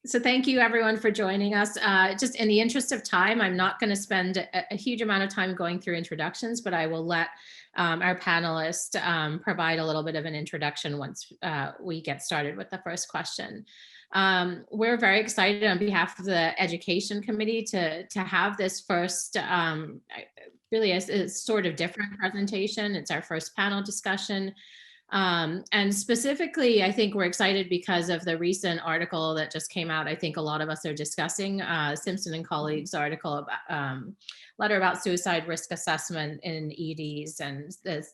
So thank you everyone for joining us. Just in the interest of time, I'm not going to spend a huge amount of time going through introductions, but I will let our panelists provide a little bit of an introduction once we get started with the first question. We're very excited on behalf of the Education Committee to have this first, really a sort of different presentation. It's our first panel discussion. And specifically, I think we're excited because of the recent article that just came out. I think a lot of us are discussing Simpson and colleagues' article about letter about suicide risk assessment in EDs and the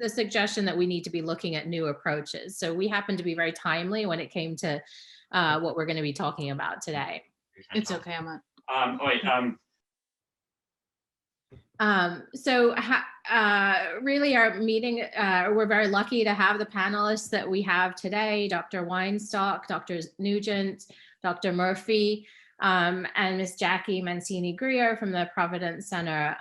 suggestion that we need to be looking at new approaches. So we happen to be very timely when it came to what we're going to be talking about today. It's okay, I'm really our meeting, we're very lucky to have the panelists that we have today, Dr. Weinstock, Dr. Nugent, Dr. Murphy, and Ms. Jackie Mancini-Greer from the Providence Center.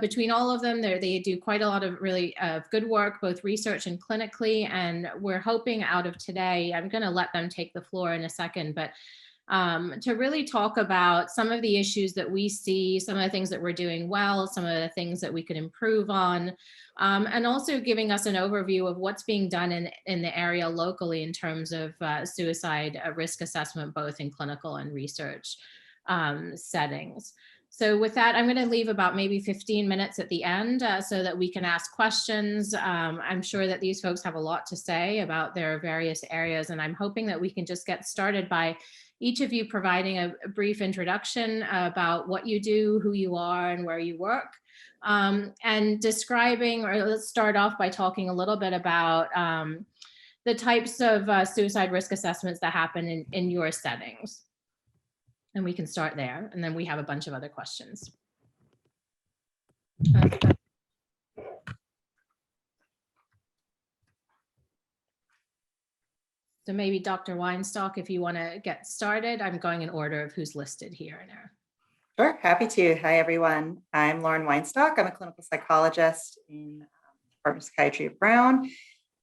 Between all of them, they do quite a lot of really good work, both research and clinically, and we're hoping out of today, I'm gonna let them take the floor in a second, but to really talk about some of the issues that we see, some of the things that we're doing well, some of the things that we could improve on, and also giving us an overview of what's being done in the area locally in terms of suicide risk assessment, both in clinical and research settings. So with that, I'm going to leave about maybe 15 minutes at the end so that we can ask questions. I'm sure that these folks have a lot to say about their various areas, and I'm hoping that we can just get started by each of you providing a brief introduction about what you do, who you are, and where you work, and describing, or let's start off by talking a little bit about the types of suicide risk assessments that happen in your settings. And we can start there, and then we have a bunch of other questions. So maybe Dr. Weinstock, if you want to get started. I'm going in order of who's listed here and there. Sure, happy to. Hi, everyone. I'm Lauren Weinstock. I'm a clinical psychologist in Department of Psychiatry at Brown.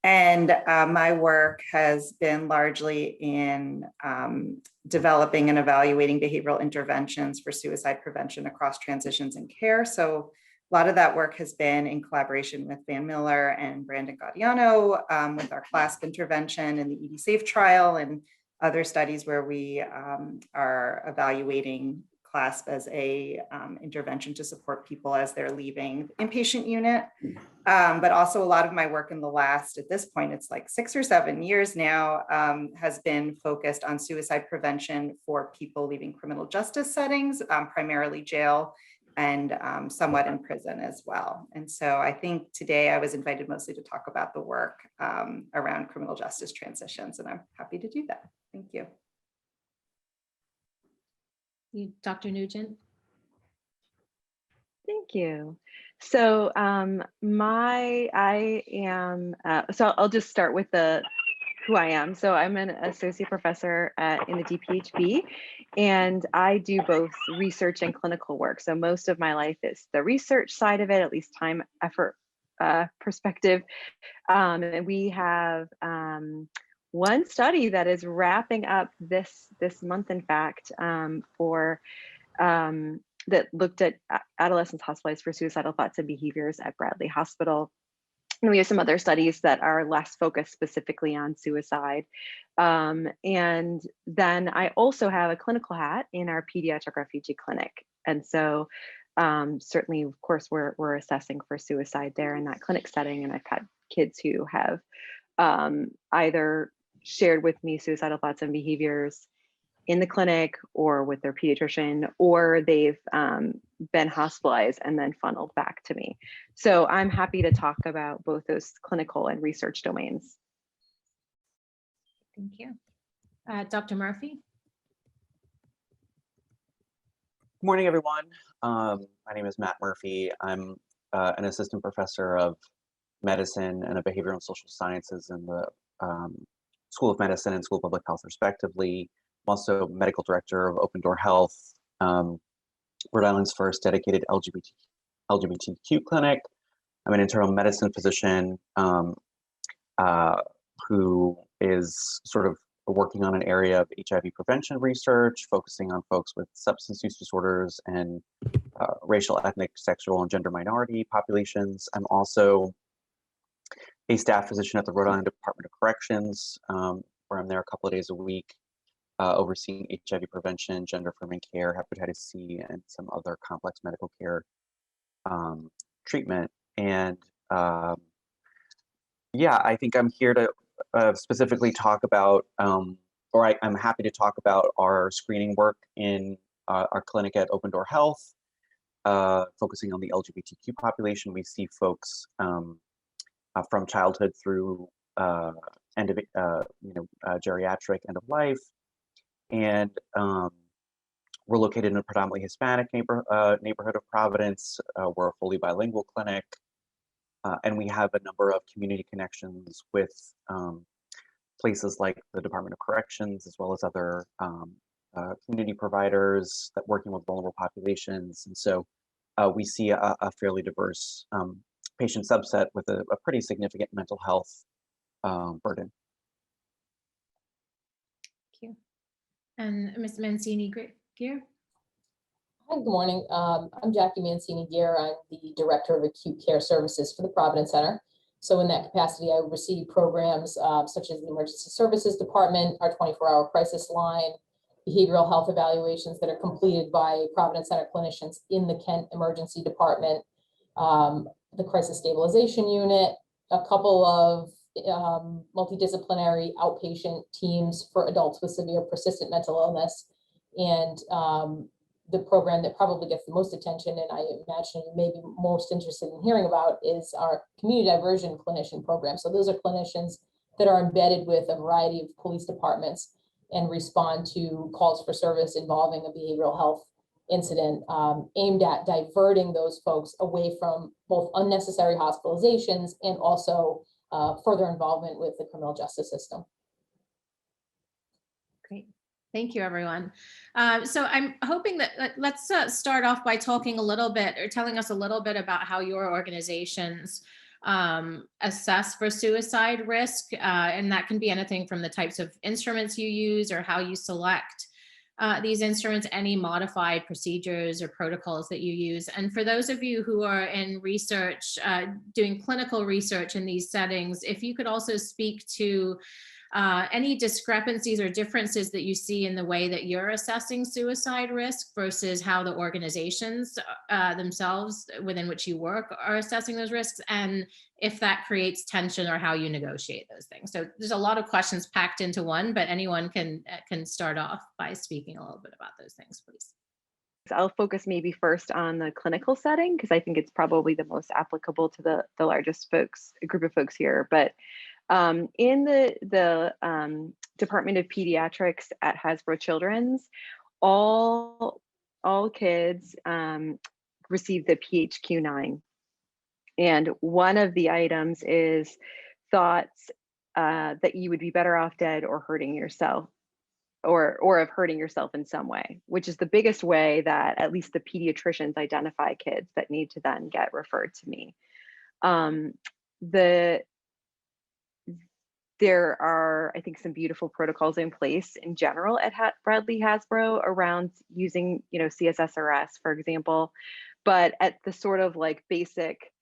And my work has been largely in developing and evaluating behavioral interventions for suicide prevention across transitions in care. So a lot of that work has been in collaboration with Van Miller and Brandon Gaudiano with our CLASP intervention and the ED Safe trial and other studies where we are evaluating CLASP as a intervention to support people as they're leaving the inpatient unit. But also a lot of my work in the last, at this point, it's like 6 or 7 years now, has been focused on suicide prevention for people leaving criminal justice settings, primarily jail, and somewhat in prison as well. And so I think today I was invited mostly to talk about the work around criminal justice transitions, and I'm happy to do that. Thank you. Dr. Nugent. Thank you. So so I'll just start with who I am. So I'm an associate professor in the DPHB, and I do both research and clinical work. So most of my life is the research side of it, at least time, effort perspective. And we have one study that is wrapping up this month, in fact, that looked at adolescents hospitalized for suicidal thoughts and behaviors at Bradley Hospital. And we have some other studies that are less focused specifically on suicide. And then I also have a clinical hat in our pediatric refugee clinic. And so certainly, of course, we're assessing for suicide there in that clinic setting. And I've had kids who have either shared with me suicidal thoughts and behaviors in the clinic or with their pediatrician, or they've been hospitalized and then funneled back to me. So I'm happy to talk about both those clinical and research domains. Thank you. Dr. Murphy. Good morning, everyone. My name is Matt Murphy. I'm an assistant professor of medicine and of behavioral and social sciences in the School of Medicine and School of Public Health, respectively. I'm also medical director of Open Door Health, Rhode Island's first dedicated LGBTQ clinic. I'm an internal medicine physician who is sort of working on an area of HIV prevention research, focusing on folks with substance use disorders and racial, ethnic, sexual, and gender minority populations. I'm also a staff physician at the Rhode Island Department of Corrections, where I'm there a couple of days a week, overseeing HIV prevention, gender affirming care, hepatitis C, and some other complex medical care treatment. And yeah, I think I'm here to specifically talk about, I'm happy to talk about our screening work in our clinic at Open Door Health, focusing on the LGBTQ population. We see folks from childhood through geriatric end of life, and we're located in a predominantly Hispanic neighborhood of Providence. We're a fully bilingual clinic, and we have a number of community connections with places like the Department of Corrections, as well as other community providers that working with vulnerable populations. And so we see a fairly diverse patient subset with a pretty significant mental health burden. Thank you. And Ms. Mancini-Gear? Hi, good morning. I'm Jackie Mancini-Gear. I'm the Director of Acute Care Services for the Providence Center. So in that capacity, I oversee programs such as the Emergency Services Department, our 24-hour crisis line, behavioral health evaluations that are completed by Providence Center clinicians in the Kent Emergency Department, the Crisis Stabilization Unit, a couple of multidisciplinary outpatient teams for adults with severe persistent mental illness, and the program that probably gets the most attention, and I imagine you may be most interested in hearing about, is our community diversion clinician program. So those are clinicians that are embedded with a variety of police departments and respond to calls for service involving a behavioral health incident, aimed at diverting those folks away from both unnecessary hospitalizations and also further involvement with the criminal justice system. Great. Thank you, everyone. So I'm hoping that let's start off by talking a little bit or telling us a little bit about how your organizations assess for suicide risk. And that can be anything from the types of instruments you use or how you select these instruments, any modified procedures or protocols that you use. And for those of you who are in research, doing clinical research in these settings, if you could also speak to any discrepancies or differences that you see in the way that you're assessing suicide risk versus how the organizations themselves within which you work are assessing those risks, and if that creates tension or how you negotiate those things. So there's a lot of questions packed into one, but anyone can start off by speaking a little bit about those things, please. I'll focus maybe first on the clinical setting, because I think it's probably the most applicable to the largest group of folks here. But in the Department of Pediatrics at Hasbro Children's, all kids receive the PHQ-9. And one of the items is thoughts that you would be better off dead or hurting yourself, or of hurting yourself in some way, which is the biggest way that at least the pediatricians identify kids that need to then get referred to me. There are, I think, some beautiful protocols in place in general at Bradley Hasbro around using, CSSRS, for example, but at the sort of like basic,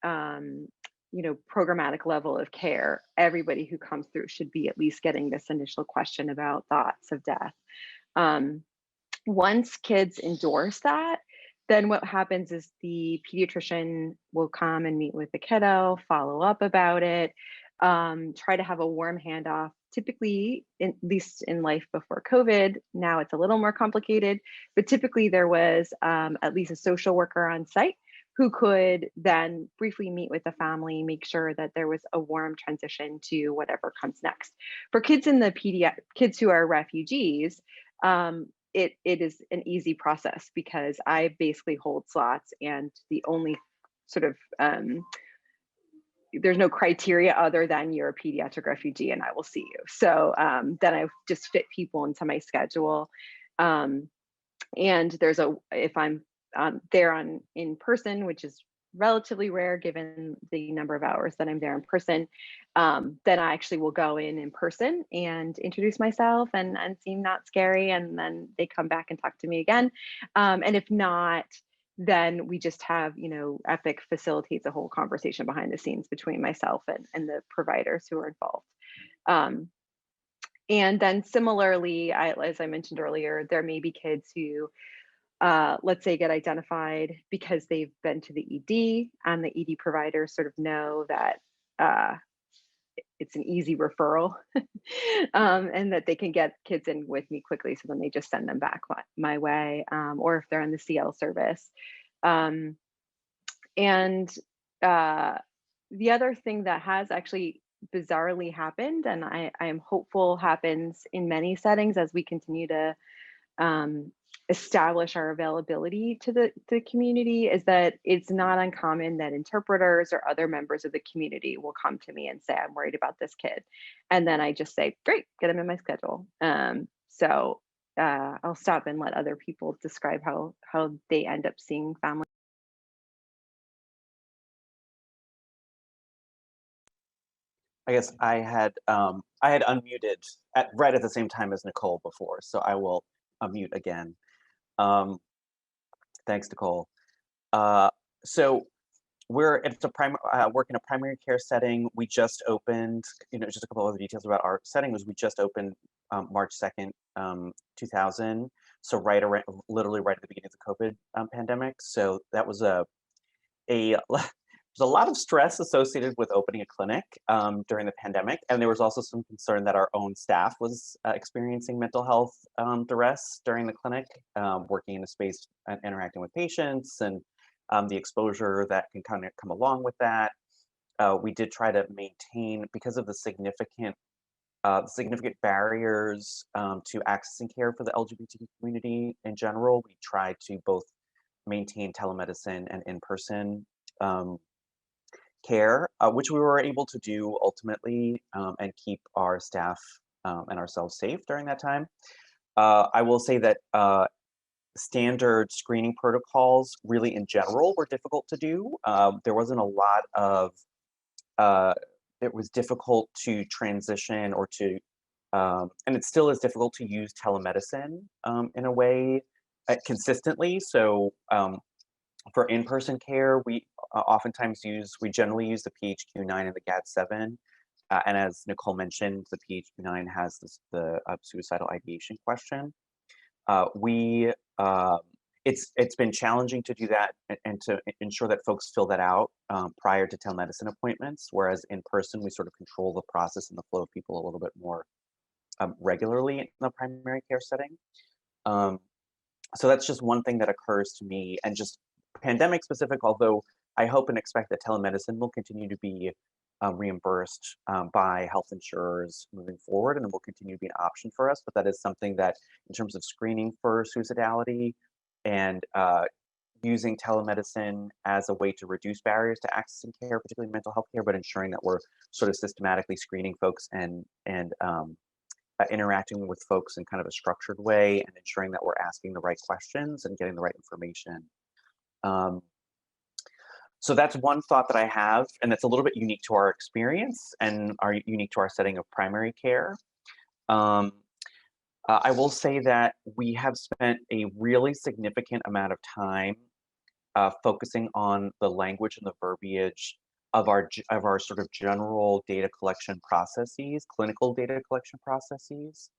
programmatic level of care, everybody who comes through should be at least getting this initial question about thoughts of death. Once kids endorse that, then what happens is the pediatrician will come and meet with the kiddo, follow up about it, try to have a warm handoff. Typically, at least in life before COVID, now it's a little more complicated, but typically there was at least a social worker on site who could then briefly meet with the family, make sure that there was a warm transition to whatever comes next. For kids in the kids who are refugees, it is an easy process because I basically hold slots, and the only sort of there's no criteria other than you're a pediatric refugee and I will see you. So then I just fit people into my schedule. And there's if I'm there in person, which is relatively rare given the number of hours that I'm there in person, then I actually will go in person and introduce myself and seem not scary, and then they come back and talk to me again. And if not, then we just have, Epic facilitates a whole conversation behind the scenes between myself and the providers who are involved. Um, and then similarly, as I mentioned earlier, there may be kids who, let's say, get identified because they've been to the ED, and the ED providers sort of know that uh, it's an easy referral, and that they can get kids in with me quickly. So then they just send them back my way, or if they're in the CL service. Um, and the other thing that has actually bizarrely happened, and I am hopeful happens in many settings as we continue to um, establish our availability to the community, is that it's not uncommon that interpreters or other members of the community will come to me and say, I'm worried about this kid. And then I just say, great, get him in my schedule. So I'll stop and let other people describe how they end up seeing family. I guess I had unmuted right at the same time as Nicole before, so I will unmute again. Um, Thanks, Nicole. So it's a work in a primary care setting. We just opened, just a couple other details about our setting was we just opened March 2nd, 2000. So literally right at the beginning of the COVID pandemic. So that was there's a lot of stress associated with opening a clinic during the pandemic, and there was also some concern that our own staff was experiencing mental health duress during the clinic, working in a space and interacting with patients, and the exposure that can kind of come along with that. We did try to maintain, because of the significant barriers to accessing care for the LGBT community in general. We tried to both maintain telemedicine and in-person care, which we were able to do ultimately, and keep our staff and ourselves safe during that time. I will say that standard screening protocols really in general were difficult to do. There wasn't a lot of, it was difficult to transition or to, and it still is difficult to use telemedicine in a way consistently. So for in-person care, we generally use the PHQ-9 and the GAD-7. And as Nicole mentioned, the PHQ-9 has the suicidal ideation question. It's been challenging to do that and to ensure that folks fill that out prior to telemedicine appointments, whereas in person, we sort of control the process and the flow of people a little bit more regularly in the primary care setting. So that's just one thing that occurs to me, and just pandemic specific, although I hope and expect that telemedicine will continue to be reimbursed by health insurers moving forward, and it will continue to be an option for us. But that is something that, in terms of screening for suicidality and using telemedicine as a way to reduce barriers to accessing care, particularly mental health care, but ensuring that we're sort of systematically screening folks and interacting with folks in kind of a structured way, and ensuring that we're asking the right questions and getting the right information. So that's one thought that I have, and that's a little bit unique to our experience and unique to our setting of primary care. I will say that we have spent a really significant amount of time focusing on the language and the verbiage of our sort of general data collection processes, clinical data collection processes,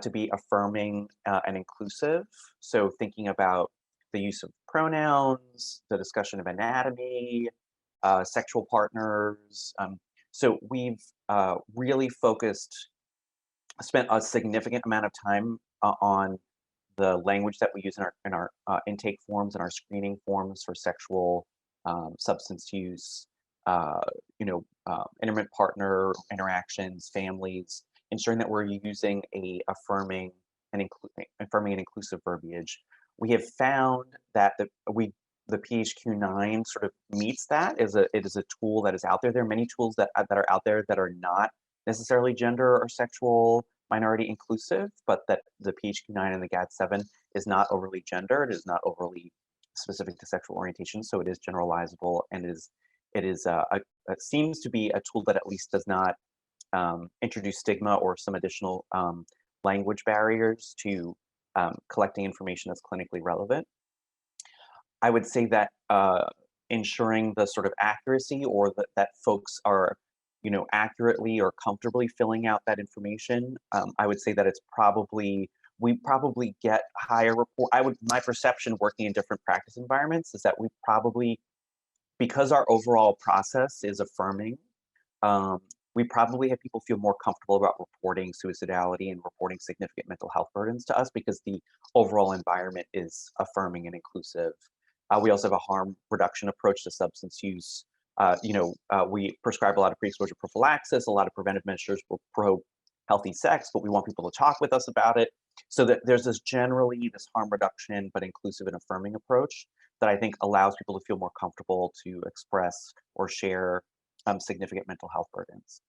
to be affirming and inclusive. So thinking about the use of pronouns, the discussion of anatomy, sexual partners. So we've really spent a significant amount of time on the language that we use in our intake forms and our screening forms for sexual substance use, intimate partner interactions, families, ensuring that we're using a affirming and inclusive verbiage. We have found that the PHQ-9 sort of meets that. It is a tool that is out there. There are many tools that are out there that are not necessarily gender or sexual minority inclusive, but that the PHQ-9 and the GAD-7 is not overly gendered, is not overly specific to sexual orientation, so it is generalizable, and it seems to be a tool that at least does not introduce stigma or some additional language barriers to collecting information that's clinically relevant. I would say that ensuring the sort of accuracy, or that folks are, accurately or comfortably filling out that information. I would say that we probably get higher report. My perception working in different practice environments is that we probably, because our overall process is affirming, we probably have people feel more comfortable about reporting suicidality and reporting significant mental health burdens to us because the overall environment is affirming and inclusive. We also have a harm reduction approach to substance use. We prescribe a lot of pre-exposure prophylaxis, a lot of preventive measures for pro-healthy sex, but we want people to talk with us about it. So that there's this harm reduction, but inclusive and affirming approach that I think allows people to feel more comfortable to express or share significant mental health burdens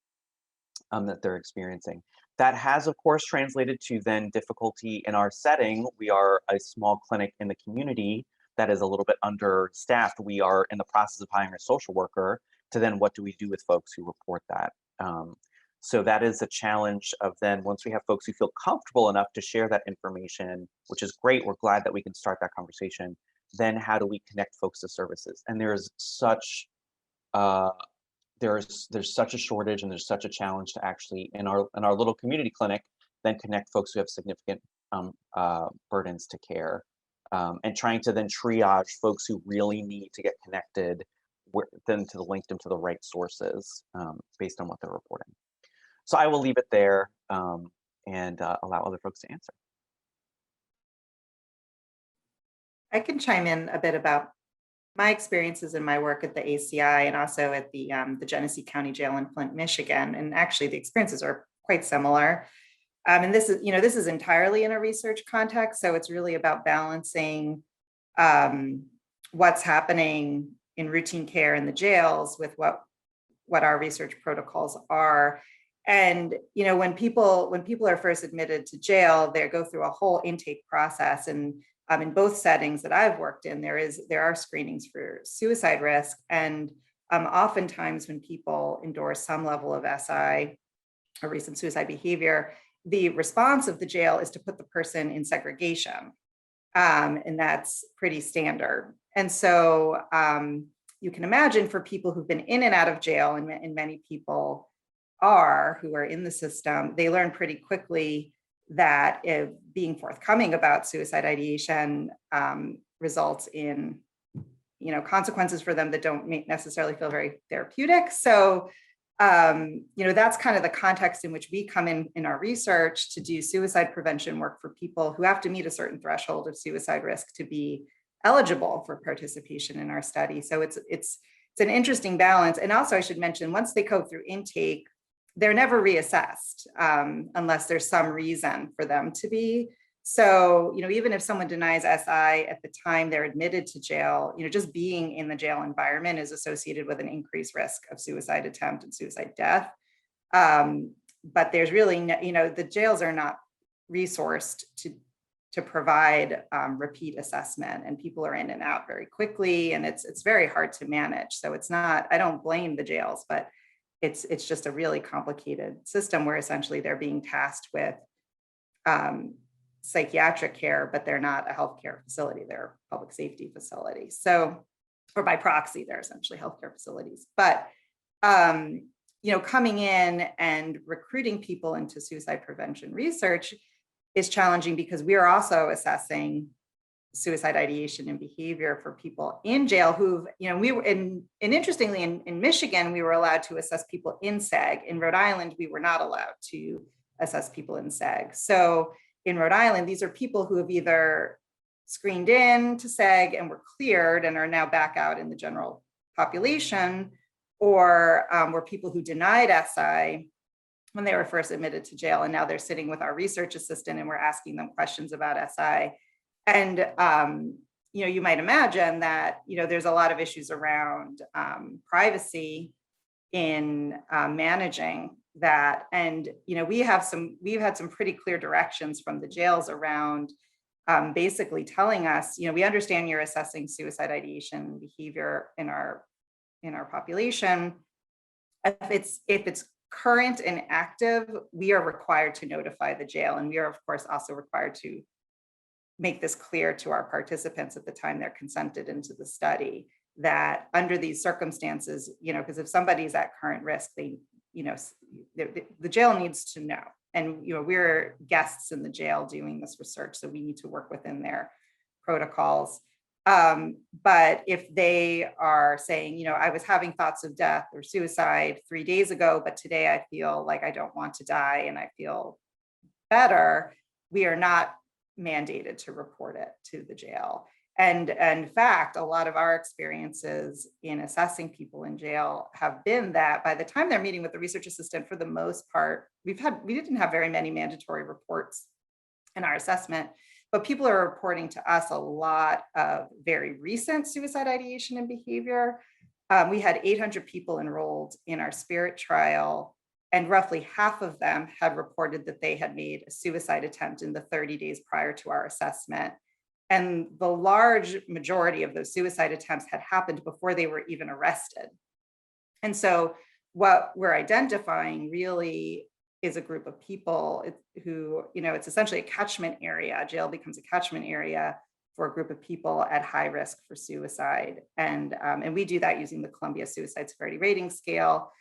that they're experiencing. That has, of course, translated to then difficulty in our setting. We are a small clinic in the community that is a little bit understaffed. We are in the process of hiring a social worker to then what do we do with folks who report that? So that is a challenge of then once we have folks who feel comfortable enough to share that information, which is great, we're glad that we can start that conversation, then how do we connect folks to services? And there's such a shortage and there's such a challenge to actually in our little community clinic then connect folks who have significant burdens to care, and trying to then triage folks who really need to get connected then to link them to the right sources based on what they're reporting. So I will leave it there and allow other folks to answer. I can chime in a bit about my experiences in my work at the ACI and also at the Genesee County Jail in Flint, Michigan. And actually the experiences are quite similar. And this is entirely in a research context. So it's really about balancing what's happening in routine care in the jails with what our research protocols are. And when people are first admitted to jail, they go through a whole intake process. And in both settings that I've worked in, there are screenings for suicide risk. And oftentimes when people endorse some level of SI or recent suicide behavior, the response of the jail is to put the person in segregation. And that's pretty standard. And so you can imagine for people who've been in and out of jail, and many people who are in the system, they learn pretty quickly that if being forthcoming about suicide ideation results in consequences for them that don't necessarily feel very therapeutic. So that's kind of the context in which we come in our research to do suicide prevention work for people who have to meet a certain threshold of suicide risk to be eligible for participation in our study. So it's an interesting balance. And also I should mention, once they go through intake, they're never reassessed unless there's some reason for them to be. So, even if someone denies SI at the time they're admitted to jail, just being in the jail environment is associated with an increased risk of suicide attempt and suicide death. But there's really, the jails are not resourced to provide repeat assessment, and people are in and out very quickly, and it's very hard to manage. So it's not, I don't blame the jails, but it's just a really complicated system where essentially they're being tasked with psychiatric care, but they're not a healthcare facility, they're a public safety facility. So, or by proxy, they're essentially healthcare facilities. But, coming in and recruiting people into suicide prevention research is challenging because we are also assessing suicide ideation and behavior for people in jail who've, we were and interestingly in Michigan, we were allowed to assess people in SEG. In Rhode Island, we were not allowed to assess people in SEG. So in Rhode Island, these are people who have either screened in to SEG and were cleared and are now back out in the general population, or were people who denied SI when they were first admitted to jail. And now they're sitting with our research assistant and we're asking them questions about SI. And, you might imagine that, there's a lot of issues around privacy in managing that. And, we've had some pretty clear directions from the jails around basically telling us, we understand you're assessing suicide ideation behavior in our population. If it's current and active, we are required to notify the jail, and we are of course also required to make this clear to our participants at the time they're consented into the study, that under these circumstances, because if somebody's at current risk, the jail needs to know. And we're guests in the jail doing this research, so we need to work within their protocols. But if they are saying, I was having thoughts of death or suicide 3 days ago, but today I feel like I don't want to die and I feel better, we are not mandated to report it to the jail. And in fact, a lot of our experiences in assessing people in jail have been that by the time they're meeting with the research assistant, for the most part, we didn't have very many mandatory reports in our assessment, but people are reporting to us a lot of very recent suicide ideation and behavior. We had 800 people enrolled in our SPIRIT trial, and roughly half of them had reported that they had made a suicide attempt in the 30 days prior to our assessment. And the large majority of those suicide attempts had happened before they were even arrested. And so what we're identifying really is a group of people who, it's essentially a catchment area. Jail becomes a catchment area for a group of people at high risk for suicide. And we do that using the Columbia Suicide Severity Rating Scale,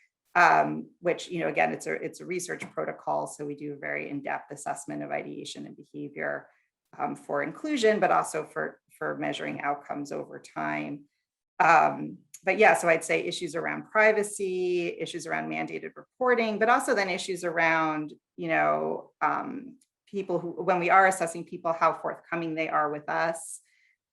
which, again, it's a research protocol. So we do a very in-depth assessment of ideation and behavior for inclusion, but also for measuring outcomes over time. But yeah, so I'd say issues around privacy, issues around mandated reporting, but also then issues around, people who, when we are assessing people, how forthcoming they are with us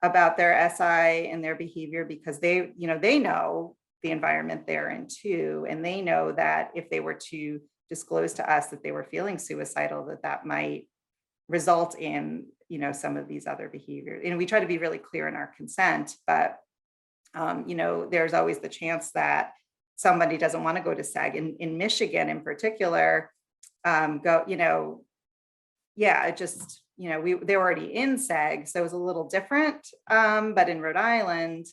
about their SI and their behavior, because they know the environment they're in too. And they know that if they were to disclose to us that they were feeling suicidal, that might result in, some of these other behaviors. And we try to be really clear in our consent, but there's always the chance that somebody doesn't want to go to SAG. In Michigan in particular, they're already in SAG, so it was a little different. But in Rhode Island,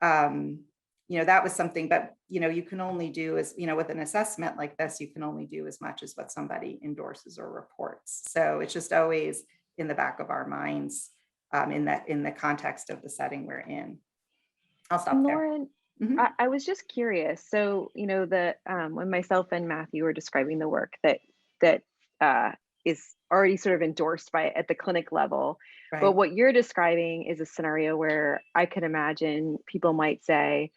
that was something, but you can only do as, with an assessment like this, you can only do as much as what somebody endorses or reports. So it's just always in the back of our minds, in the context of the setting we're in. I'll stop Lauren, there. Mm-hmm. I was just curious. So, when myself and Matthew were describing the work that is already sort of endorsed at the clinic level, right. But what you're describing is a scenario where I could imagine people might say,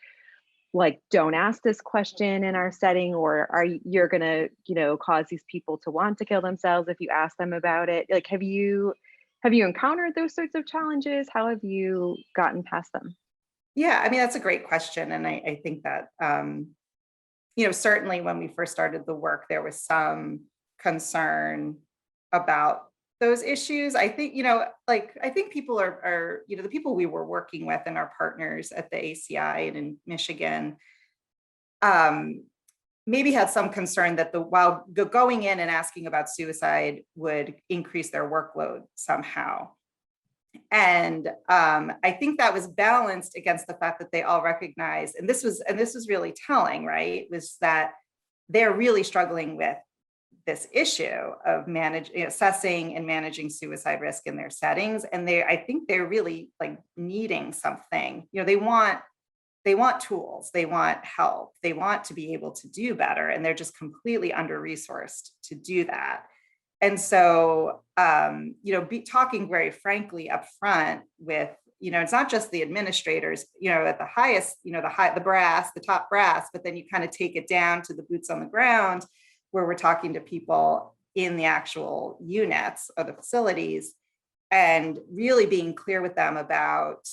like, don't ask this question in our setting, or you're gonna, cause these people to want to kill themselves if you ask them about it. Like, have you encountered those sorts of challenges? How have you gotten past them? Yeah, I mean, that's a great question. And I think that, certainly when we first started the work, there was some concern about those issues. I think, I think people are, the people we were working with and our partners at the ACI and in Michigan, maybe had some concern that while going in and asking about suicide would increase their workload somehow. And I think that was balanced against the fact that they all recognized, and this was really telling, right, was that they're really struggling with this issue of assessing and managing suicide risk in their settings. And I think they're really like needing something. They want tools, they want help, they want to be able to do better, and they're just completely under-resourced to do that. And so, talking very frankly up front with, it's not just the administrators, at the highest, the top brass, but then you kind of take it down to the boots on the ground, where we're talking to people in the actual units or the facilities, and really being clear with them about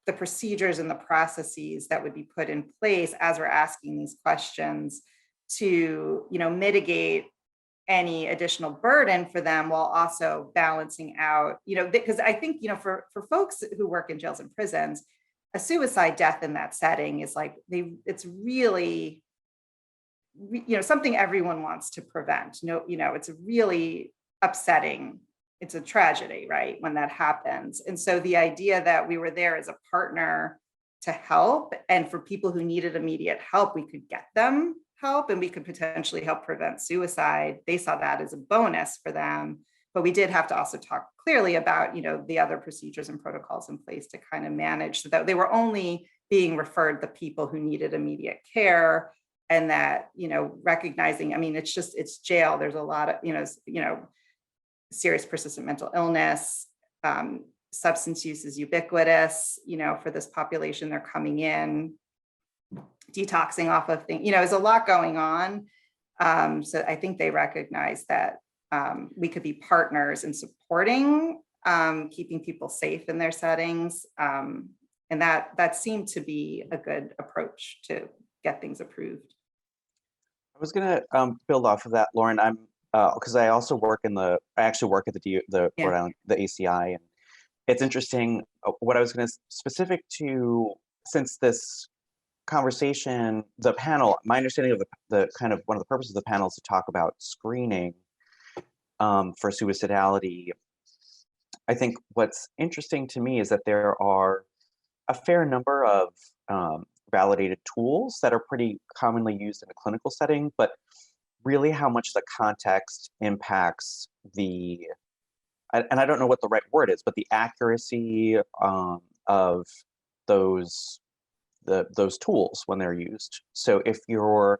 the procedures and the processes that would be put in place as we're asking these questions to, mitigate any additional burden for them, while also balancing out, because I think, for folks who work in jails and prisons, a suicide death in that setting is like, it's really, something everyone wants to prevent. It's a really upsetting it's a tragedy, right, when that happens. And so the idea that we were there as a partner to help, and for people who needed immediate help, we could get them help and we could potentially help prevent suicide. They saw that as a bonus for them. But we did have to also talk clearly about, the other procedures and protocols in place to kind of manage, so that they were only being referred the people who needed immediate care. And that, recognizing, I mean, it's jail. There's a lot of, serious persistent mental illness. Substance use is ubiquitous, for this population. They're coming in, detoxing off of things, there's a lot going on. So I think they recognize that we could be partners in supporting, keeping people safe in their settings. And that seemed to be a good approach to get things approved. I was going to build off of that, Lauren. I'm because I also work I actually work at the Rhode Island, the ACI, and it's interesting. What I was going to specific to, since this conversation, the panel, my understanding of the kind of one of the purposes of the panel is to talk about screening for suicidality. I think what's interesting to me is that there are a fair number of validated tools that are pretty commonly used in a clinical setting, but really how much the context impacts and I don't know what the right word is, but the accuracy of those tools when they're used. So if you're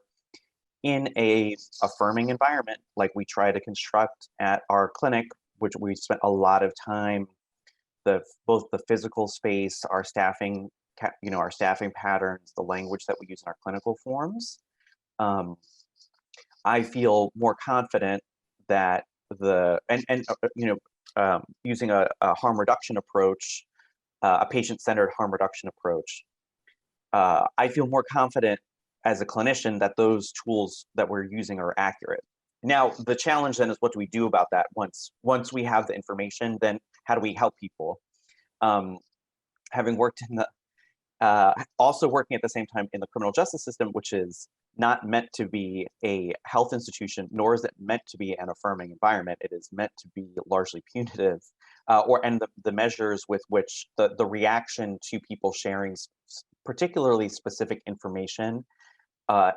in a affirming environment, like we try to construct at our clinic, which we spent a lot of time, both the physical space, our staffing, our staffing patterns, the language that we use in our clinical forms, I feel more confident that using a harm reduction approach, a patient-centered harm reduction approach, I feel more confident as a clinician that those tools that we're using are accurate. Now, the challenge then is, what do we do about that once we have the information? Then how do we help people? Having worked in also working at the same time in the criminal justice system, which is not meant to be a health institution, nor is it meant to be an affirming environment. It is meant to be largely punitive, and the measures with which the reaction to people sharing particularly specific information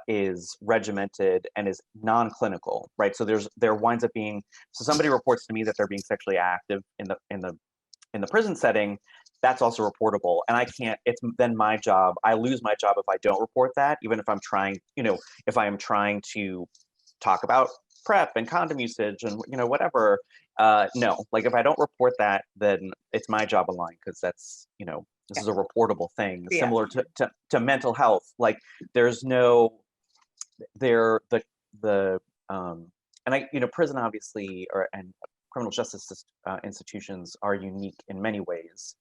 is regimented and is non-clinical, right? So there winds up being, so somebody reports to me that they're being sexually active in the prison setting. That's also reportable, and I can't. It's then my job. I lose my job if I don't report that, even if I'm trying. If I am trying to talk about PrEP and condom usage and whatever. No, like if I don't report that, then it's my job on line, because that's this is a reportable thing, similar to mental health. Like there's no and prison obviously and criminal justice institutions are unique in many ways.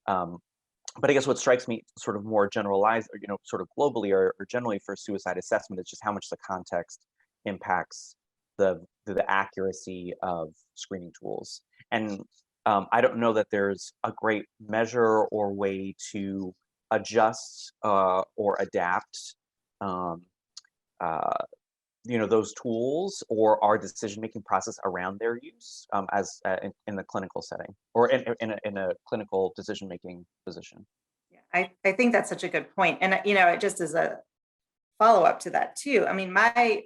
But I guess what strikes me sort of more generalized, or, sort of globally or generally for suicide assessment, is just how much the context impacts the accuracy of screening tools. And I don't know that there's a great measure or way to adjust or adapt those tools or our decision-making process around their use as in the clinical setting, or in a clinical decision-making position. Yeah, I think that's such a good point. And it just as a follow-up to that too. I mean, my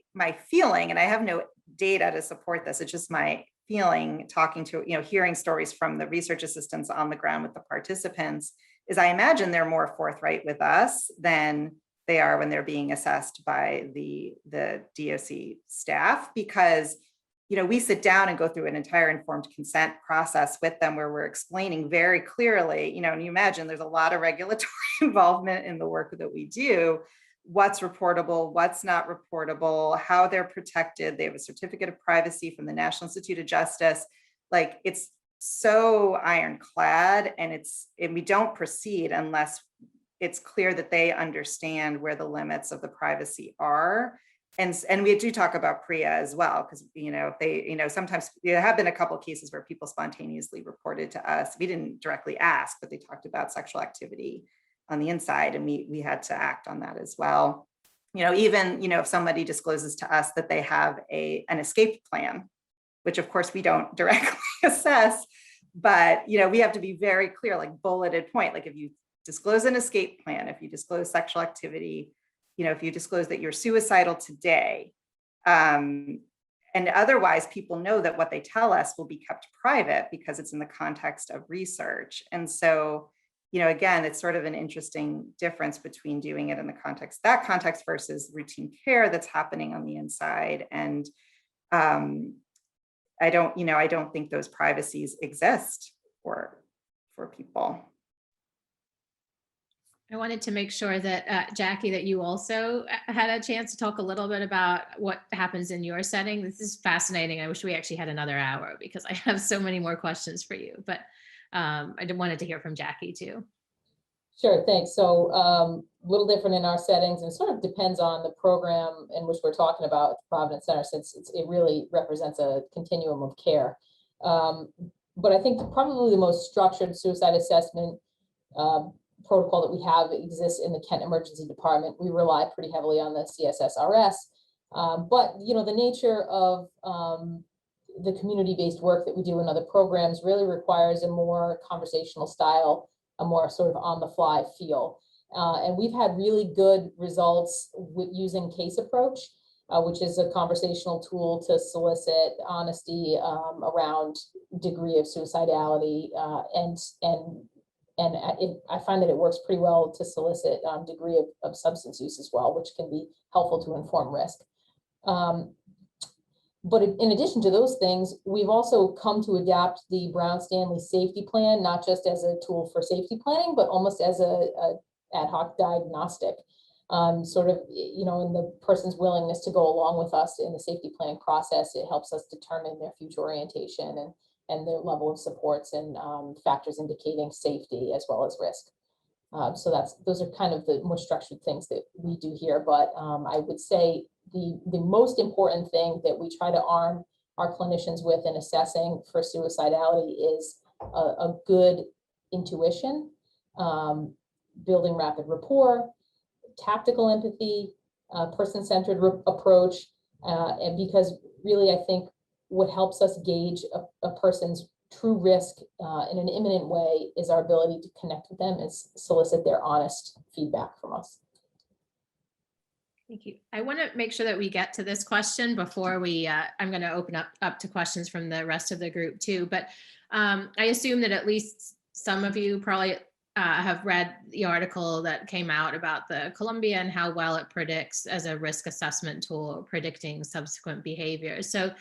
feeling, and I have no data to support this, it's just my feeling talking to, hearing stories from the research assistants on the ground with the participants, is I imagine they're more forthright with us than they are when they're being assessed by the DOC staff, because we sit down and go through an entire informed consent process with them, where we're explaining very clearly, and you imagine there's a lot of regulatory involvement in the work that we do, what's reportable, what's not reportable, how they're protected. They have a certificate of privacy from the National Institute of Justice. Like, it's so ironclad, and we don't proceed unless it's clear that they understand where the limits of the privacy are. And we do talk about PREA as well, because, sometimes there have been a couple of cases where people spontaneously reported to us. We didn't directly ask, but they talked about sexual activity on the inside, and we had to act on that as well. Even, if somebody discloses to us that they have an escape plan, which of course we don't directly assess, but we have to be very clear, like bulleted point, like if you disclose an escape plan, if you disclose sexual activity, if you disclose that you're suicidal today, and otherwise people know that what they tell us will be kept private because it's in the context of research. And so, again, it's sort of an interesting difference between doing it in the that context versus routine care that's happening on the inside. And I don't think those privacies exist for people. I wanted to make sure that Jackie, that you also had a chance to talk a little bit about what happens in your setting. This is fascinating. I wish we actually had another hour because I have so many more questions for you, but I wanted to hear from Jackie too. Sure, thanks. So a little different in our settings, and sort of depends on the program in which we're talking about at the Providence Center, since it really represents a continuum of care. But I think probably the most structured suicide assessment protocol that we have exists in the Kent Emergency Department. We rely pretty heavily on the CSSRS, but the nature of the community-based work that we do in other programs really requires a more conversational style, a more sort of on-the-fly feel. And we've had really good results with using case approach, which is a conversational tool to solicit honesty around degree of suicidality, and I find that it works pretty well to solicit degree of substance use as well, which can be helpful to inform risk. But in addition to those things, we've also come to adapt the Brown-Stanley safety plan, not just as a tool for safety planning, but almost as a ad hoc diagnostic, sort of, in the person's willingness to go along with us in the safety planning process. It helps us determine their future orientation and their level of supports and factors indicating safety as well as risk. So those are kind of the more structured things that we do here. But I would say the most important thing that we try to arm our clinicians with in assessing for suicidality is a good intuition, building rapid rapport, tactical empathy, person-centered approach, and because really I think what helps us gauge a person's true risk in an imminent way is our ability to connect with them and solicit their honest feedback from us. Thank you. I want to make sure that we get to this question before we, I'm going to open up to questions from the rest of the group too, but I assume that at least some of you probably have read the article that came out about the Columbia and how well it predicts as a risk assessment tool, predicting subsequent behavior. So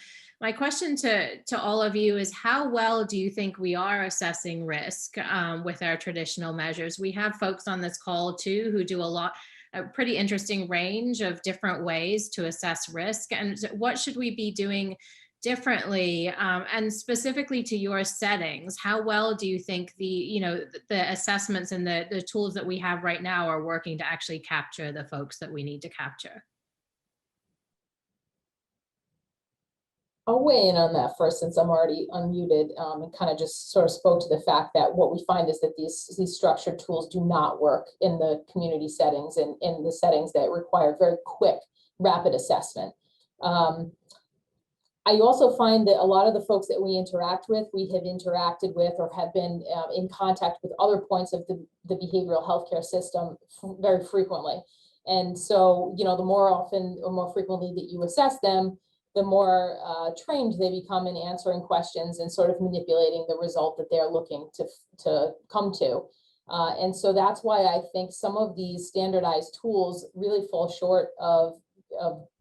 my question to all of you is, how well do you think we are assessing risk with our traditional measures? We have folks on this call too who do a pretty interesting range of different ways to assess risk. And what should we be doing differently? And specifically to your settings, how well do you think the assessments and the tools that we have right now are working to actually capture the folks that we need to capture? I'll weigh in on that first, since I'm already unmuted, and kind of just sort of spoke to the fact that what we find is that these structured tools do not work in the community settings and in the settings that require very quick, rapid assessment. I also find that a lot of the folks that we interact with, we have interacted with or have been in contact with other points of the behavioral healthcare system very frequently. And so, the more often or more frequently that you assess them, the more trained they become in answering questions and sort of manipulating the result that they're looking to come to. And so that's why I think some of these standardized tools really fall short of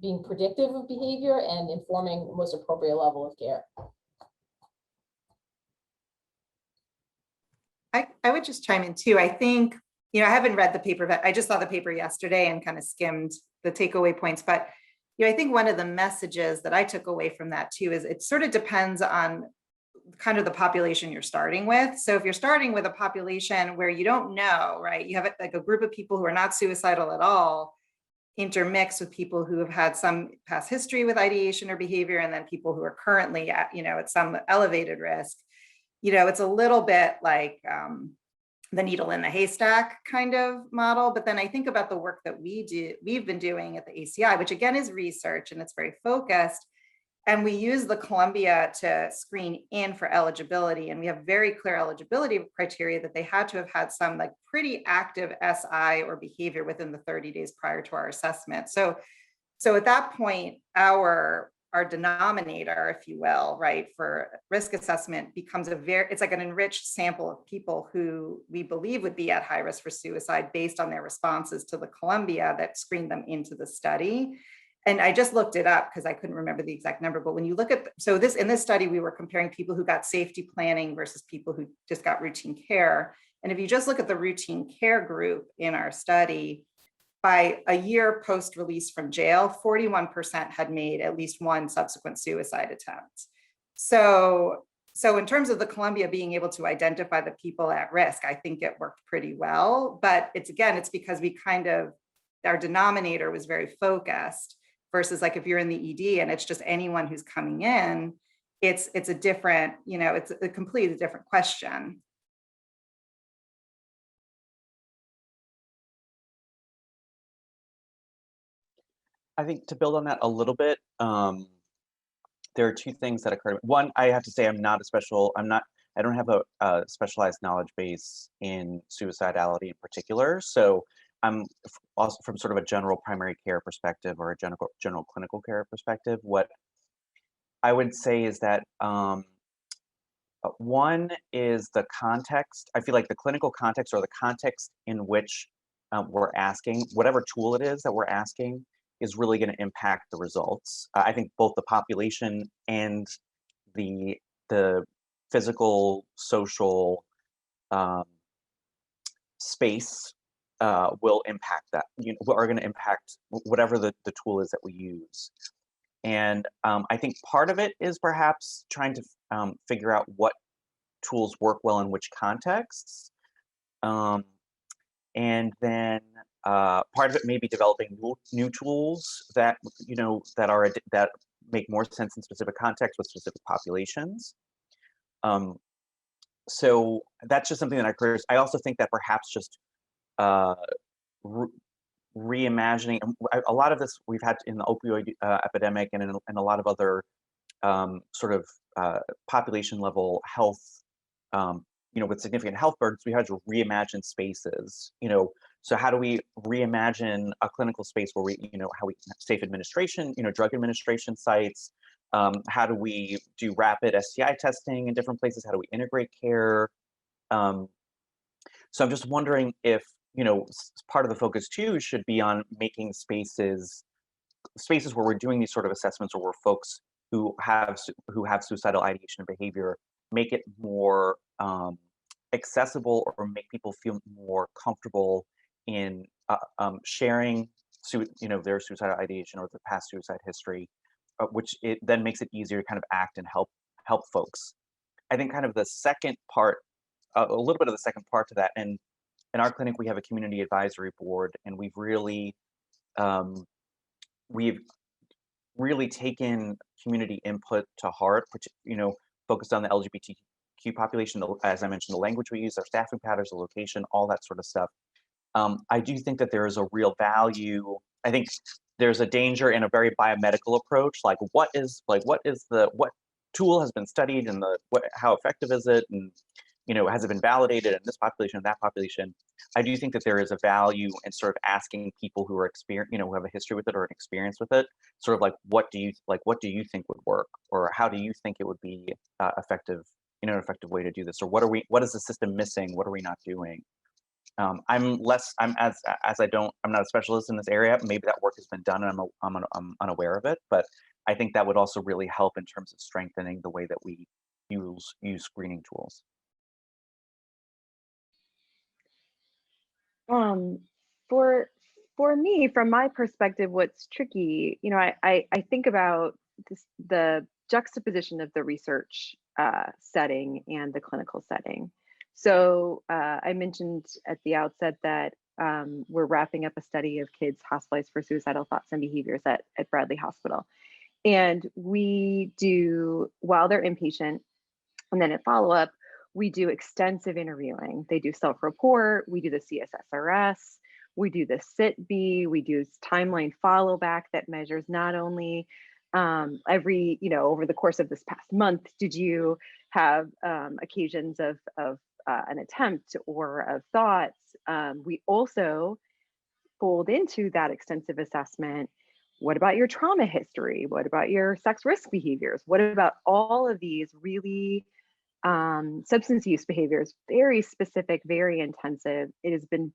being predictive of behavior and informing the most appropriate level of care. I would just chime in too. I think, I haven't read the paper, but I just saw the paper yesterday and kind of skimmed the takeaway points. But I think one of the messages that I took away from that too is it sort of depends on kind of the population you're starting with. So if you're starting with a population where you don't know, right, you have like a group of people who are not suicidal at all, intermixed with people who have had some past history with ideation or behavior, and then people who are currently at, at some elevated risk, it's a little bit like the needle in the haystack kind of model. But then I think about the work that we've been doing at the ACI, which again is research and it's very focused. And we use the Columbia to screen in for eligibility. And we have very clear eligibility criteria that they had to have had some like pretty active SI or behavior within the 30 days prior to our assessment. So at that point, our denominator, if you will, right, for risk assessment becomes it's like an enriched sample of people who we believe would be at high risk for suicide based on their responses to the Columbia that screened them into the study. And I just looked it up because I couldn't remember the exact number, but when you look at, in this study, we were comparing people who got safety planning versus people who just got routine care. And if you just look at the routine care group in our study, by a year post-release from jail, 41% had made at least one subsequent suicide attempt. So in terms of the Columbia being able to identify the people at risk, I think it worked pretty well. But it's because we our denominator was very focused versus like if you're in the ED and it's just anyone who's coming in, it's a different, it's a completely different question. I think to build on that a little bit, there are two things that occur. One, I have to say I don't have a specialized knowledge base in suicidality in particular. So I'm also from sort of a general primary care perspective or a general clinical care perspective. What I would say is that one is the context. I feel like the clinical context or the context in which we're asking, whatever tool it is that we're asking, is really going to impact the results. I think both the population and the physical, social space will impact that. Are going to impact whatever the tool is that we use. And I think part of it is perhaps trying to figure out what tools work well in which contexts. And then part of it may be developing new tools that that make more sense in specific contexts with specific populations. So that's just something that occurs. I also think that perhaps just reimagining a lot of this we've had in the opioid epidemic and in a lot of other sort of population level health, with significant health burdens, we had to reimagine spaces. So how do we reimagine a clinical space where how we safe administration, drug administration sites? How do we do rapid STI testing in different places? How do we integrate care? So I'm just wondering if part of the focus too should be on making spaces where we're doing these sort of assessments, or where folks who have suicidal ideation and behavior make it more accessible, or make people feel more comfortable in sharing their suicidal ideation or their past suicide history, which it then makes it easier to kind of act and help folks. I think kind of the second part, a little bit of the second part to that, and in our clinic we have a community advisory board, and we've really taken community input to heart, focused on the LGBTQ population, as I mentioned, the language we use, our staffing patterns, the location, all that sort of stuff. I do think that there is a real value. I think there's a danger in a very biomedical approach, like what tool has been studied, and how effective is it, and has it been validated in this population, that population. I do think that there is a value in sort of asking people who are who have a history with it or an experience with it, sort of like, what do you think would work, or how do you think it would be effective, an effective way to do this, or what is the system missing? What are we not doing? I'm not a specialist in this area. Maybe that work has been done and I'm unaware of it, but I think that would also really help in terms of strengthening the way that we use screening tools. For me, from my perspective, what's tricky, I think about the juxtaposition of the research setting and the clinical setting. So I mentioned at the outset that we're wrapping up a study of kids hospitalized for suicidal thoughts and behaviors at Bradley Hospital. And we do, while they're inpatient, and then at follow-up, we do extensive interviewing. They do self-report, we do the CSSRS, we do the SITB, we do timeline follow back that measures not only every, over the course of this past month, did you have occasions of an attempt or of thoughts? We also fold into that extensive assessment, what about your trauma history? What about your sex risk behaviors? What about all of these really substance use behaviors, very specific, very intensive? It has been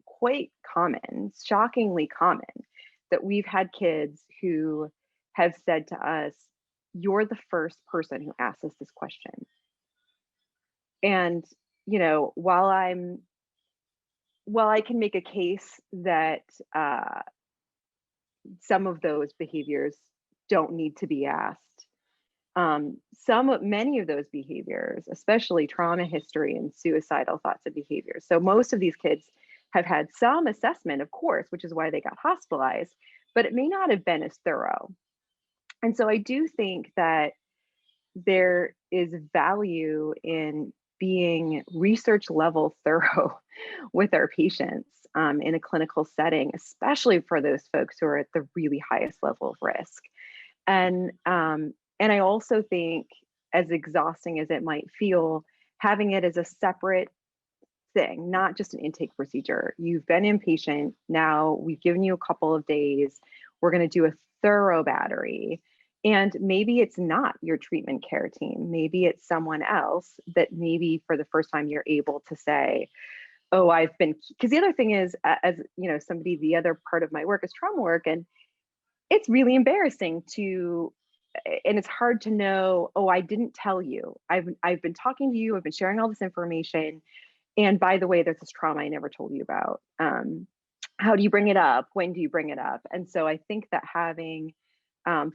quite common, shockingly common, that we've had kids who have said to us, you're the first person who asked us this question. And, while I can make a case that some of those behaviors don't need to be asked, many of those behaviors, especially trauma history and suicidal thoughts and behaviors. So most of these kids have had some assessment, of course, which is why they got hospitalized, but it may not have been as thorough. And so I do think that there is value in being research level thorough with our patients in a clinical setting, especially for those folks who are at the really highest level of risk. And I also think, as exhausting as it might feel, having it as a separate thing, not just an intake procedure. You've been inpatient, now we've given you a couple of days, we're going to do a thorough battery. And maybe it's not your treatment care team, maybe it's someone else that maybe for the first time you're able to say, oh, I've been, because the other thing is, as somebody, the other part of my work is trauma work, and it's really embarrassing and it's hard to know, oh, I didn't tell you. I've been talking to you, I've been sharing all this information. And by the way, there's this trauma I never told you about. How do you bring it up? When do you bring it up? And so I think that having,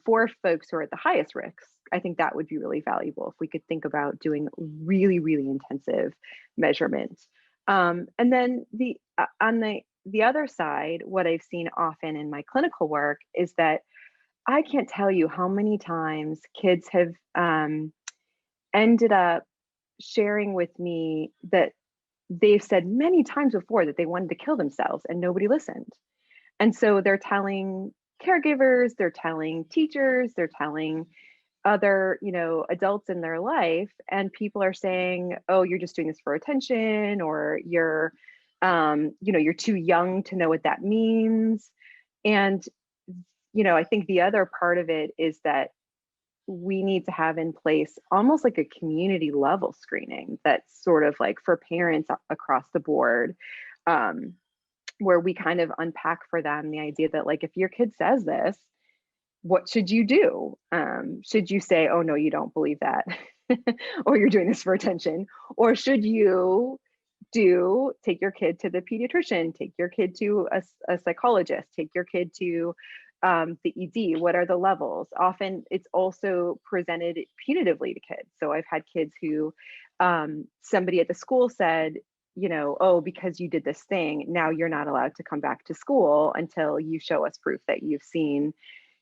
for folks who are at the highest risks, I think that would be really valuable if we could think about doing really, really intensive measurements. And then on the other side, what I've seen often in my clinical work is that I can't tell you how many times kids have ended up sharing with me that they've said many times before that they wanted to kill themselves and nobody listened. And so they're telling caregivers, they're telling teachers, they're telling other, adults in their life, and people are saying, oh, you're just doing this for attention, or you're too young to know what that means. And I think the other part of it is that we need to have in place almost like a community level screening that's sort of like for parents across the board, where we kind of unpack for them the idea that, like, if your kid says this, what should you do? Should you say, oh, no, you don't believe that, or you're doing this for attention? Or should you take your kid to the pediatrician, take your kid to a psychologist, take your kid to the ED? What are the levels? Often it's also presented punitively to kids. So I've had kids who somebody at the school said, oh, because you did this thing, now you're not allowed to come back to school until you show us proof that you've seen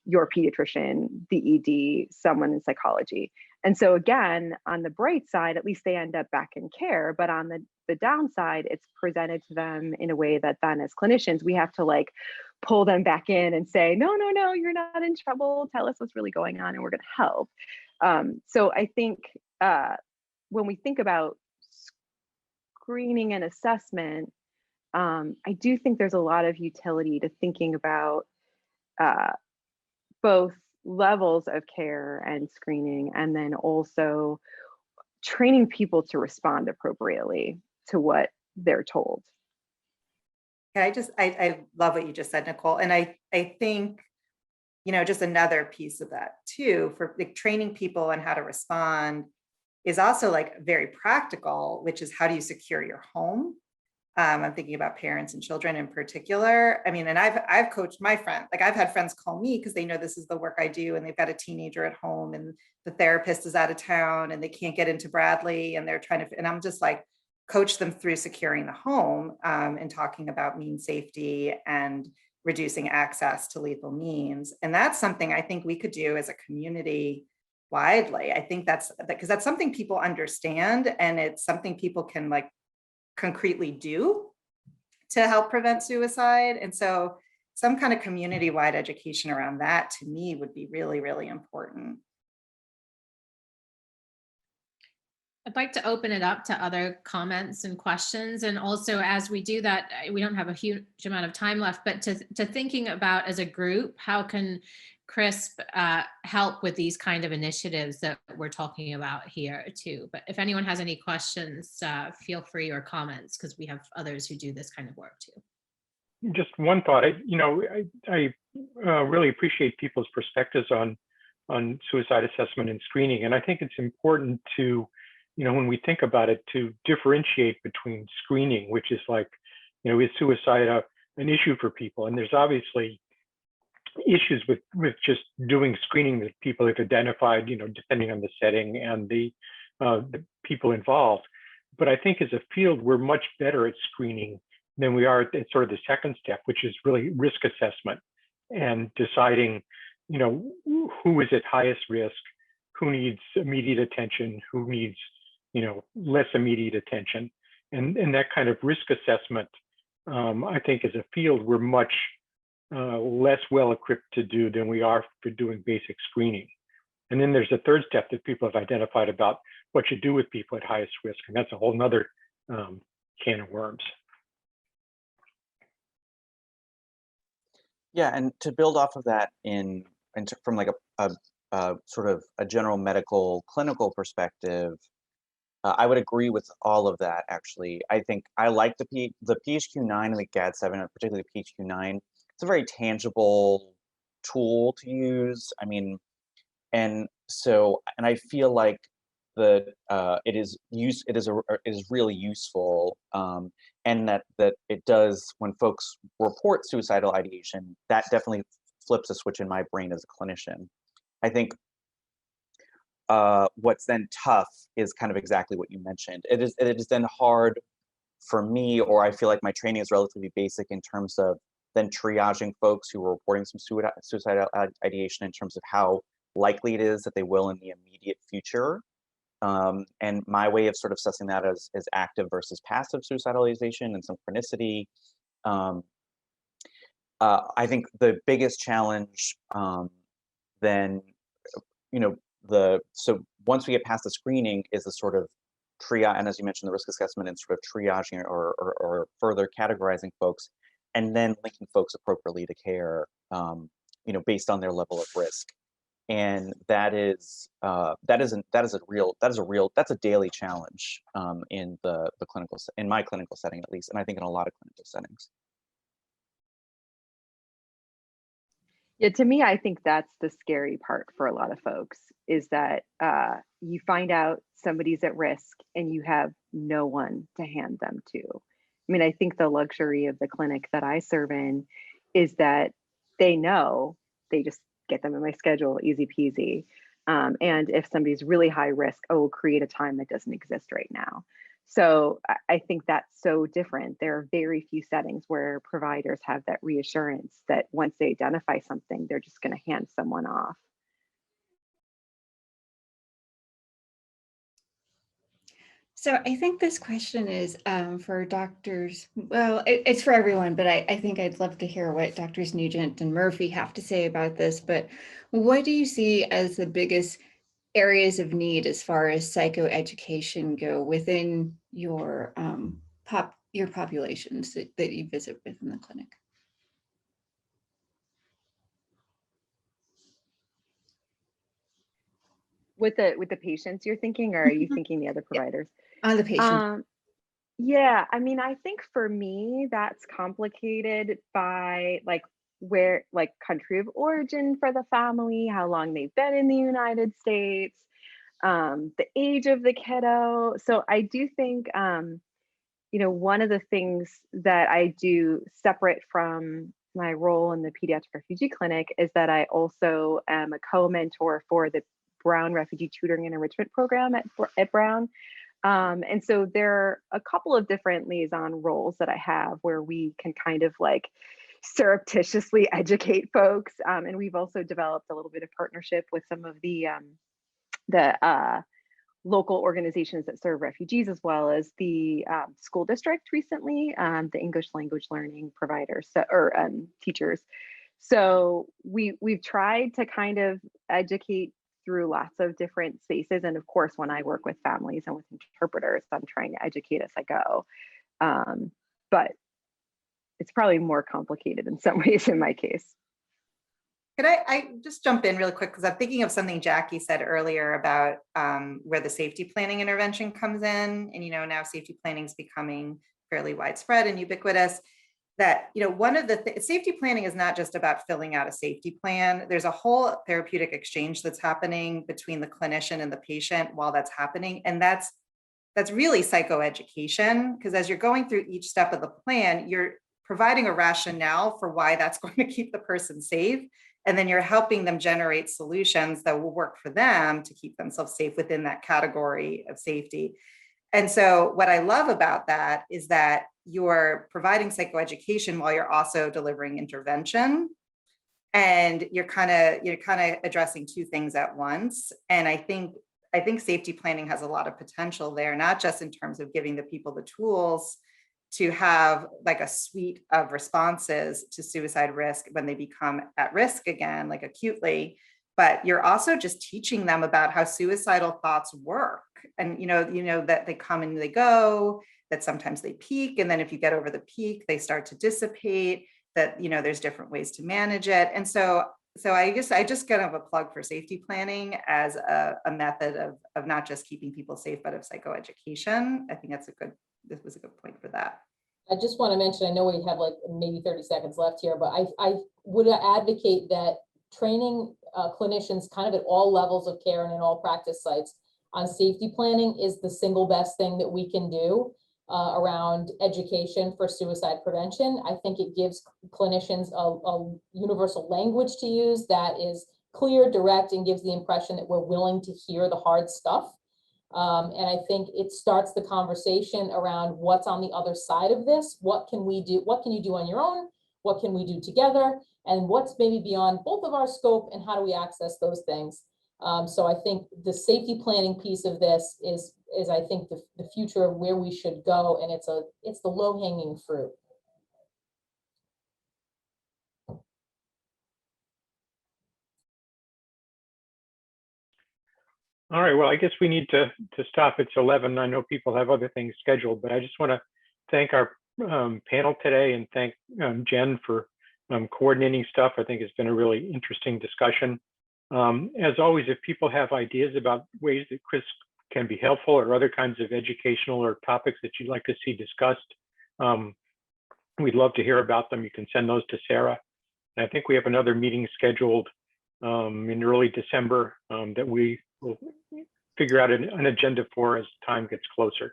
your pediatrician, the ED, someone in psychology. And so again, on the bright side, at least they end up back in care, but on the downside, it's presented to them in a way that then as clinicians, we have to like pull them back in and say, no, you're not in trouble. Tell us what's really going on and we're going to help. So I think when we think about screening and assessment, I do think there's a lot of utility to thinking about both levels of care and screening, and then also training people to respond appropriately to what they're told. Yeah, I love what you just said, Nicole. And I think, just another piece of that too, for like training people on how to respond is also like very practical, which is how do you secure your home? I'm thinking about parents and children in particular. I mean, and I've coached my friend, like I've had friends call me because they know this is the work I do, and they've got a teenager at home and the therapist is out of town and they can't get into Bradley and they're trying to, and I'm just like, coach them through securing the home and talking about mean safety and reducing access to lethal means. And that's something I think we could do as a community widely. I think that's because that's something people understand, and it's something people can like concretely do to help prevent suicide. And so some kind of community-wide education around that, to me, would be really, really important. I'd like to open it up to other comments and questions. And also, as we do that, we don't have a huge amount of time left, but to thinking about as a group, how can CRISP help with these kind of initiatives that we're talking about here too. But if anyone has any questions, feel free, or comments, because we have others who do this kind of work too. Just one thought. I really appreciate people's perspectives on suicide assessment and screening, and I think it's important to, when we think about it, to differentiate between screening, which is like, is suicide an issue for people? And there's obviously issues with just doing screening that people have identified, depending on the setting and the people involved. But I think as a field, we're much better at screening than we are at sort of the second step, which is really risk assessment and deciding, who is at highest risk, who needs immediate attention, who needs, less immediate attention. And that kind of risk assessment, I think as a field, we're much less well equipped to do than we are for doing basic screening. And then there's a third step that people have identified about what you do with people at highest risk. And that's a whole nother can of worms. Yeah, and to build off of that from like a sort of a general medical clinical perspective, I would agree with all of that. Actually, I think I like the PHQ-9 and the GAD-7, particularly the PHQ-9. It's a very tangible tool to use. I mean, and I feel like it is really useful, and that it does, when folks report suicidal ideation, that definitely flips a switch in my brain as a clinician. I think what's then tough is kind of exactly what you mentioned. It is then hard for me, or I feel like my training is relatively basic in terms of then triaging folks who are reporting some suicidal ideation in terms of how likely it is that they will in the immediate future. And my way of sort of assessing that as active versus passive suicidalization and some chronicity. I think the biggest challenge then, so once we get past the screening is the sort of triage, and as you mentioned, the risk assessment and sort of triaging or further categorizing folks, and then linking folks appropriately to care, based on their level of risk. And that's a daily challenge in in my clinical setting, at least, and I think in a lot of clinical settings. Yeah, to me, I think that's the scary part for a lot of folks, is that you find out somebody's at risk and you have no one to hand them to. I mean, I think the luxury of the clinic that I serve in is that they know, they just get them in my schedule, easy peasy. And if somebody's really high risk, we'll create a time that doesn't exist right now. So I think that's so different. There are very few settings where providers have that reassurance that once they identify something, they're just going to hand someone off. So I think this question is for doctors. Well, it's for everyone, but I think I'd love to hear what Doctors Nugent and Murphy have to say about this. But what do you see as the biggest areas of need as far as psychoeducation go within your populations that you visit within the clinic? With the patients you're thinking, or are you thinking the other providers? On the patients. Yeah, I mean, I think for me, that's complicated by where, country of origin for the family, how long they've been in the United States, the age of the kiddo. So I do think, one of the things that I do separate from my role in the pediatric refugee clinic is that I also am a co-mentor for the Brown Refugee Tutoring and Enrichment Program at Brown. And so there are a couple of different liaison roles that I have where we can kind of surreptitiously educate folks. And we've also developed a little bit of partnership with some of the local organizations that serve refugees, as well as the school district recently, the English language learning providers or teachers. So we've tried to kind of educate through lots of different spaces. And of course, when I work with families and with interpreters, I'm trying to educate as I go. But it's probably more complicated in some ways in my case. Could I just jump in really quick, because I'm thinking of something Jackie said earlier about where the safety planning intervention comes in. And, now safety planning is becoming fairly widespread and ubiquitous. That, one of the safety planning is not just about filling out a safety plan. There's a whole therapeutic exchange that's happening between the clinician and the patient while that's happening. And that's really psychoeducation, because as you're going through each step of the plan, you're providing a rationale for why that's going to keep the person safe. And then you're helping them generate solutions that will work for them to keep themselves safe within that category of safety. And so what I love about that is that you're providing psychoeducation while you're also delivering intervention. And you're kind of addressing two things at once. And I think safety planning has a lot of potential there, not just in terms of giving the people the tools to have like a suite of responses to suicide risk when they become at risk again, like acutely, but you're also just teaching them about how suicidal thoughts work. And that they come and they go, that sometimes they peak, and then if you get over the peak, they start to dissipate, that there's different ways to manage it. And so I just kind of a plug for safety planning as a method of not just keeping people safe, but of psychoeducation. I think this was a good point for that. I just want to mention, I know we have like maybe 30 seconds left here, but I would advocate that training clinicians kind of at all levels of care and in all practice sites on safety planning is the single best thing that we can do around education for suicide prevention. I think it gives clinicians a universal language to use that is clear, direct, and gives the impression that we're willing to hear the hard stuff. And I think it starts the conversation around what's on the other side of this. What can we do? What can you do on your own? What can we do together? And what's maybe beyond both of our scope, and how do we access those things? So I think the safety planning piece of this is I think the future of where we should go, and it's the low-hanging fruit. All right, well, I guess we need to stop. It's 11. I know people have other things scheduled, but I just want to thank our panel today and thank Jen for coordinating stuff. I think it's been a really interesting discussion. As always, if people have ideas about ways that Chris can be helpful or other kinds of educational or topics that you'd like to see discussed, we'd love to hear about them. You can send those to Sarah. And I think we have another meeting scheduled in early December that we will figure out an agenda for as time gets closer.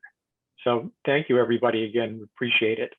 So thank you, everybody, again. We appreciate it.